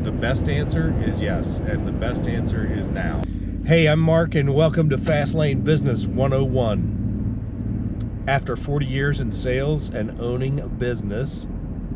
The best answer is yes, and the best answer is now. Hey, I'm Mark, and welcome to Fast Lane Business 101. After 40 years in sales and owning a business,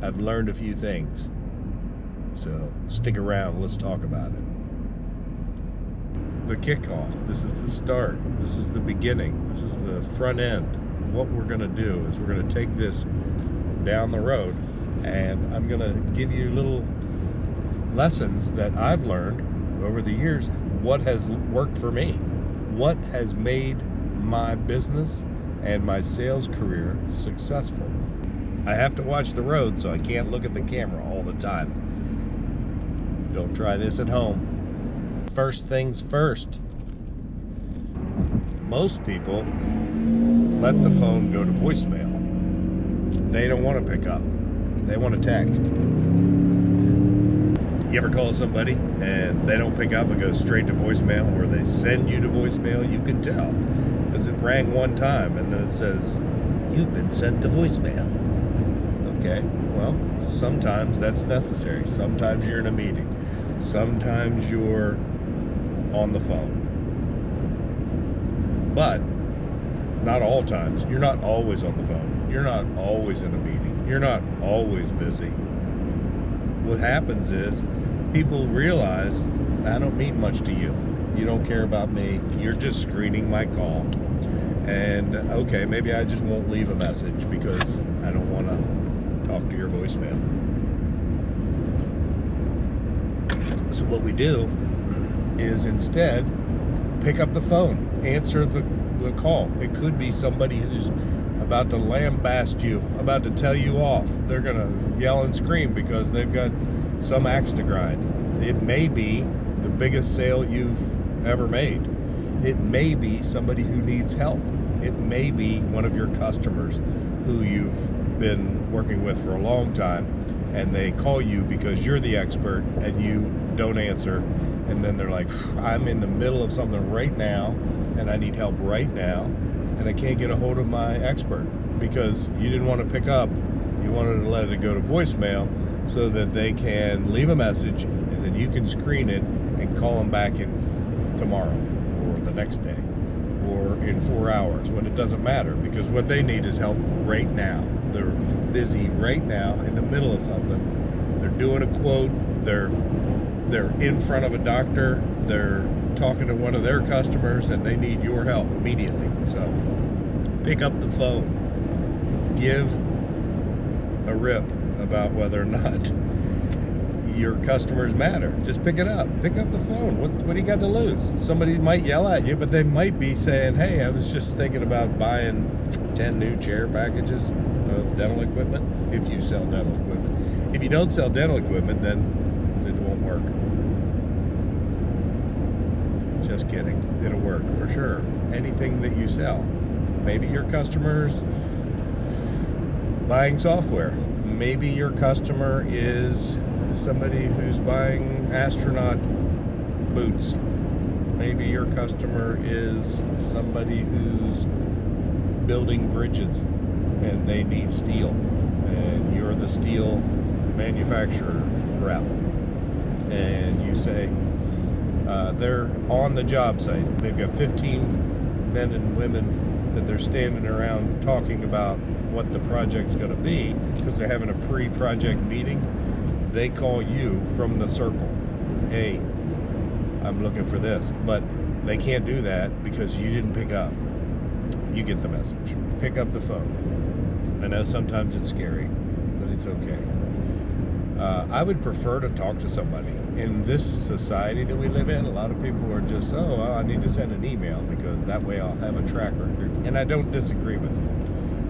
I've learned a few things. So stick around, let's talk about it. The kickoff, this is the start, this is the beginning, this is the front end. What we're gonna do is we're gonna take this down the road, and I'm gonna give you little lessons that I've learned over the years. What has worked for me? What has made my business and my sales career successful? I have to watch the road, so I can't look at the camera all the time. Don't try this at home. First things first. Most people let the phone go to voicemail. They don't want to pick up. They want to text. You ever call somebody and they don't pick up and go straight to voicemail, or they send you to voicemail? You can tell because it rang one time and then it says, "You've been sent to voicemail." Okay, well, sometimes that's necessary. Sometimes you're in a meeting. Sometimes you're on the phone. But not all times. You're not always on the phone. You're not always in a meeting. You're not always busy. What happens is people realize, I don't mean much to you. You don't care about me. You're just screening my call. And okay, maybe I just won't leave a message because I don't want to talk to your voicemail. So what we do is instead pick up the phone, answer the call. It could be somebody who's about to lambaste you, about to tell you off. They're gonna yell and scream because they've got some axe to grind. It may be the biggest sale you've ever made. It may be somebody who needs help. It may be one of your customers who you've been working with for a long time, and they call you because you're the expert and you don't answer, and then they're like, I'm in the middle of something right now and I need help right now, and I can't get a hold of my expert because you didn't want to pick up. You wanted to let it go to voicemail so that they can leave a message, and then you can screen it and call them back in tomorrow or the next day or in 4 hours, when it doesn't matter, because what they need is help right now. They're busy right now in the middle of something. They're doing a quote, they're in front of a doctor, they're talking to one of their customers, and they need your help immediately. So pick up the phone, give a rip about whether or not your customers matter. Just pick it up, pick up the phone. What do you got to lose? Somebody might yell at you, but they might be saying, hey, I was just thinking about buying 10 new chair packages of dental equipment, if you sell dental equipment. If you don't sell dental equipment, then it won't work. Just kidding. It'll work for sure. Anything that you sell. Maybe your customer's buying software. Maybe your customer is somebody who's buying astronaut boots. Maybe your customer is somebody who's building bridges and they need steel, and you're the steel manufacturer rep, and you say, they're on the job site. They've got 15 men and women that they're standing around talking about what the project's going to be because they're having a pre-project meeting. They call you from the circle. Hey, I'm looking for this. But they can't do that because you didn't pick up. You get the message. Pick up the phone. I know sometimes it's scary, but it's okay. I would prefer to talk to somebody. In this society that we live in, a lot of people are just, oh, well, I need to send an email because that way I'll have a track record. And I don't disagree with you.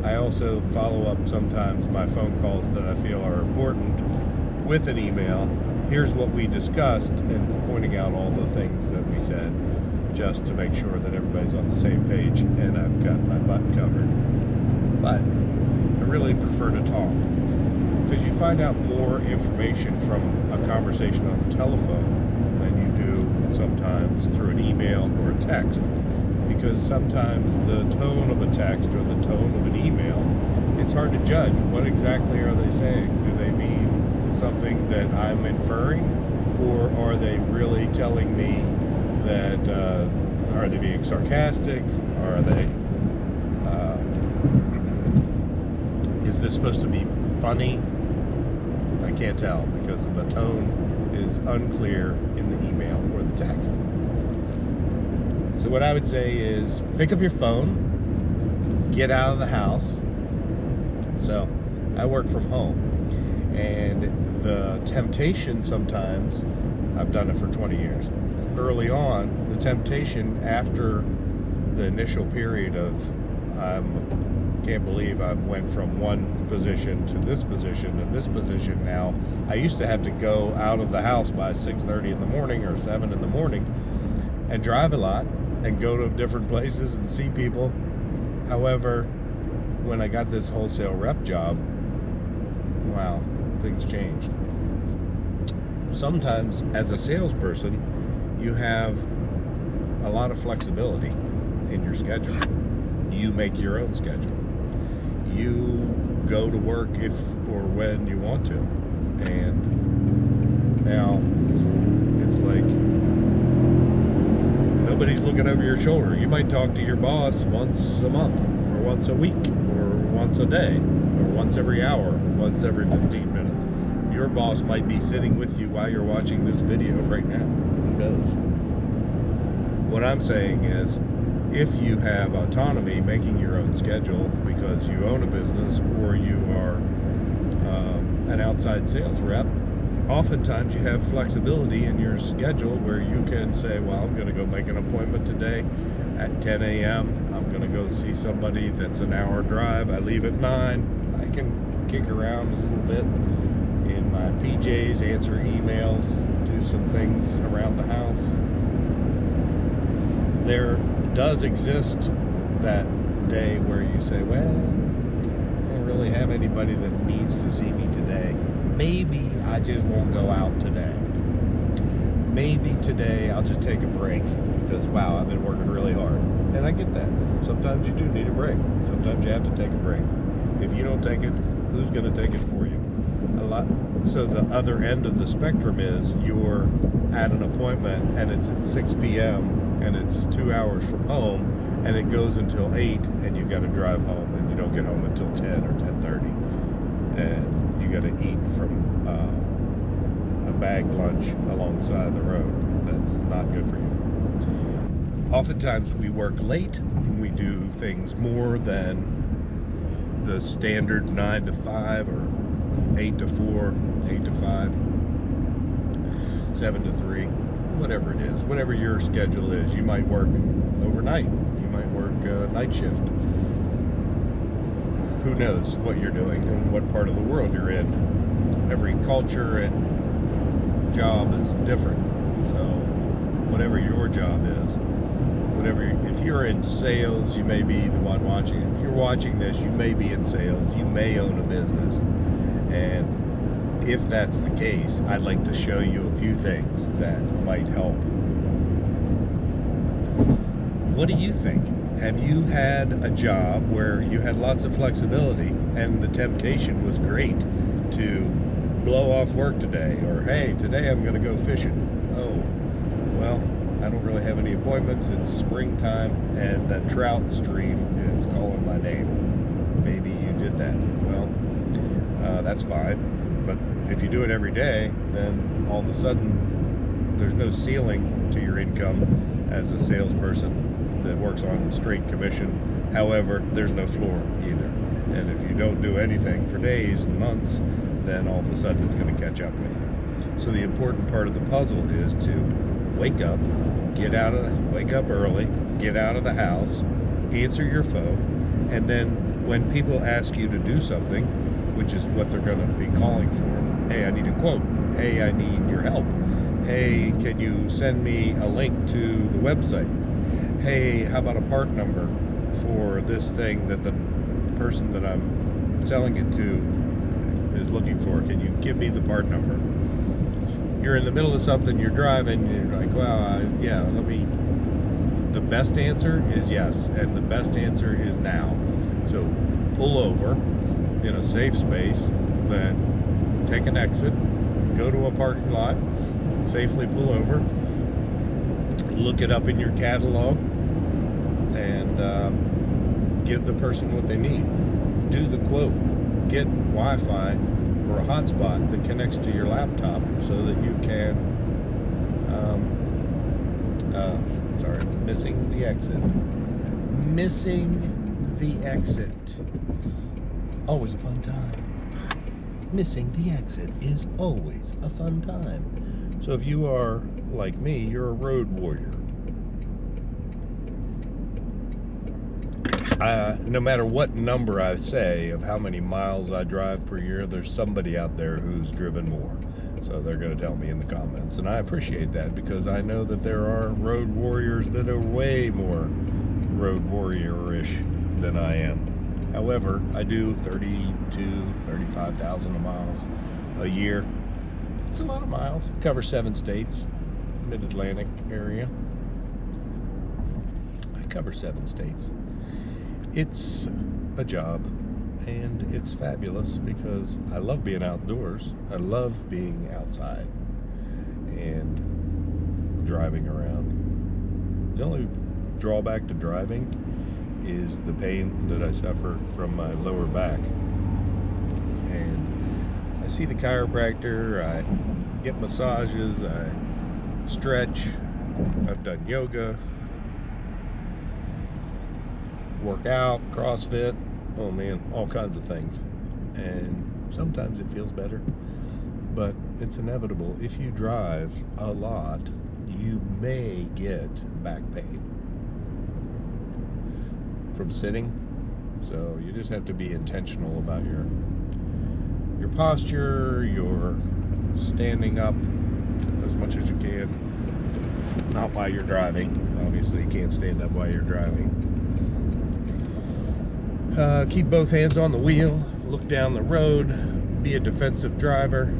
I also follow up sometimes my phone calls that I feel are important with an email. Here's what we discussed, and pointing out all the things that we said, just to make sure that everybody's on the same page and I've got my butt covered. But I really prefer to talk, because you find out more information from a conversation on the telephone than you do sometimes through an email or a text, because sometimes the tone of a text or the tone of an email, it's hard to judge. What exactly are they saying? Do they mean something that I'm inferring, or are they really telling me that, are they being sarcastic? Are they, is this supposed to be funny? I can't tell because the tone is unclear in the email or the text. So what I would say is pick up your phone, get out of the house. So I work from home, and the temptation sometimes, I've done it for 20 years. Early on, the temptation after the initial period of can't believe I've went from one position to this position and this position now. I used to have to go out of the house by 6:30 in the morning or 7 in the morning and drive a lot and go to different places and see people. However, when I got this wholesale rep job, wow, things changed. Sometimes as a salesperson, you have a lot of flexibility in your schedule. You make your own schedule. You go to work if or when you want to. And now it's like nobody's looking over your shoulder. You might talk to your boss once a month, or once a week, or once a day, or once every hour, once every 15 minutes. Your boss might be sitting with you while you're watching this video right now. Who knows? What I'm saying is, if you have autonomy making your own schedule because you own a business or you are an outside sales rep, oftentimes you have flexibility in your schedule where you can say, well, I'm going to go make an appointment today at 10 a.m. I'm going to go see somebody that's an hour drive. I leave at 9. I can kick around a little bit in my PJs, answer emails, do some things around the house. There does exist that day where you say, well, I don't really have anybody that needs to see me today. Maybe I just won't go out today. Maybe today I'll just take a break because, wow, I've been working really hard. And I get that. Sometimes you do need a break. Sometimes you have to take a break. If you don't take it, who's going to take it for you? So the other end of the spectrum is you're at an appointment and it's at 6 p.m. and it's 2 hours from home and it goes until 8 and you got to drive home and you don't get home until 10 or 10:30 and you got to eat from a bag lunch alongside the road. That's not good for you. Oftentimes we work late. We do things more than the standard 9 to 5 or 8 to 4, 8 to 5, 7 to 3, whatever it is, whatever your schedule is. You might work overnight, you might work night shift. Who knows what you're doing and what part of the world you're in. Every culture and job is different. So whatever your job is, if you're in sales, you may be the one watching it. If you're watching this, you may be in sales, you may own a business. And if that's the case, I'd like to show you a few things that might help. What do you think? Have you had a job where you had lots of flexibility and the temptation was great to blow off work today? Or, hey, today I'm going to go fishing. Oh, well, I don't really have any appointments. It's springtime and that trout stream is calling my name. Maybe you did that. Well, that's fine. But if you do it every day, then all of a sudden there's no ceiling to your income as a salesperson that works on straight commission. However, there's no floor either. And if you don't do anything for days and months, then all of a sudden it's going to catch up with you. So the important part of the puzzle is to wake up, wake up early, get out of the house, answer your phone, and then when people ask you to do something, which is what they're going to be calling for, hey, I need a quote, hey, I need your help, hey, can you send me a link to the website, hey, how about a part number for this thing that the person that I'm selling it to is looking for, can you give me the part number? You're in the middle of something, you're driving, you're like, well, yeah, the best answer is yes, and the best answer is now. So pull over in a safe space, then take an exit, go to a parking lot, safely pull over, look it up in your catalog, and give the person what they need. Do the quote. Get Wi-Fi or a hotspot that connects to your laptop so that you can, missing the exit. Missing the exit. Always a fun time. Missing the exit is always a fun time. So if you are like me, you're a road warrior. No matter what number I say of how many miles I drive per year, there's somebody out there who's driven more. So they're going to tell me in the comments. And I appreciate that, because I know that there are road warriors that are way more road warrior-ish than I am. However, I do 35,000 miles a year. It's a lot of miles. Cover 7 states, mid-Atlantic area. I cover 7 states. It's a job, and it's fabulous because I love being outdoors. I love being outside and driving around. The only drawback to driving is the pain that I suffer from my lower back. And I see the chiropractor, I get massages, I stretch, I've done yoga, work out, CrossFit, oh man, all kinds of things. And sometimes it feels better, but it's inevitable. If you drive a lot, you may get back pain from sitting. So you just have to be intentional about your posture, your standing up as much as you can. Not while you're driving. Obviously you can't stand up while you're driving. Keep both hands on the wheel, look down the road, be a defensive driver.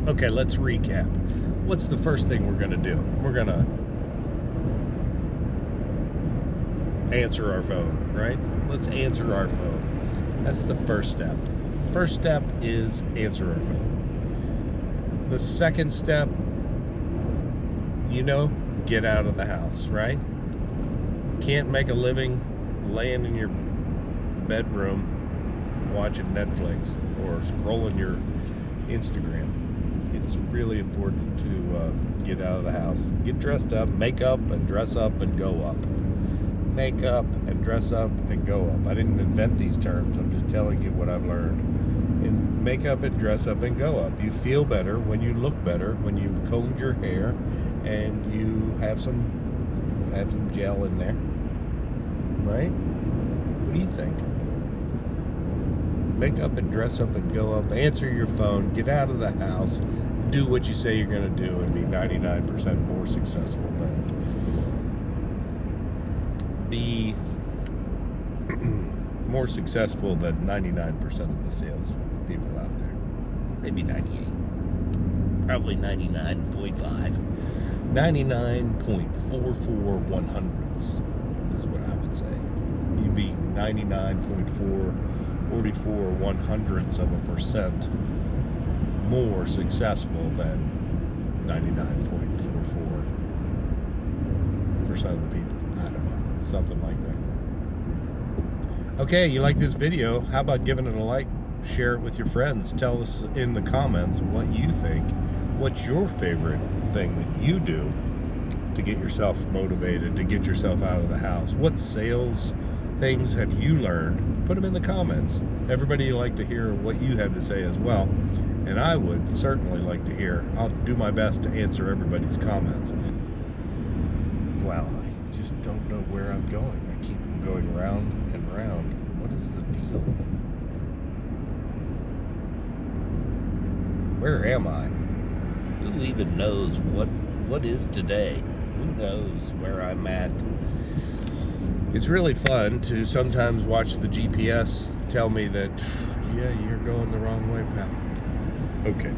Okay, let's recap. What's the first thing we're going to do? We're going to answer our phone, right? Let's answer our phone. That's the first step. First step is answer our phone. The second step, get out of the house, right? Can't make a living laying in your bedroom watching Netflix or scrolling your Instagram. It's really important to get out of the house, get dressed up, make up and dress up and go up. Make up and dress up and go up. I didn't invent these terms, I'm just telling you what I've learned. And make up and dress up and go up. You feel better when you look better, when you've combed your hair and you have some gel in there, right? What do you think? Make up and dress up and go up. Answer your phone. Get out of the house. Do what you say you're going to do and be 99% more successful than. Be more successful than 99% of the sales people out there. Maybe 98. Probably 99.5. 99.44 is what I would say. You'd be 99.44% more successful than 99.44% of the people. I don't know, something like that. Okay, you like this video? How about giving it a like? Share it with your friends. Tell us in the comments what you think. What's your favorite thing that you do to get yourself motivated, to get yourself out of the house? What sales things have you learned? Put them in the comments. Everybody like to hear what you have to say as well, and I would certainly like to hear. I'll do my best to answer everybody's comments. Wow, I just don't know where I'm going. I keep going round and round. What is the deal? Where am I? Who even knows what is today? Who knows where I'm at? It's really fun to sometimes watch the GPS tell me that, yeah, you're going the wrong way, pal. Okay.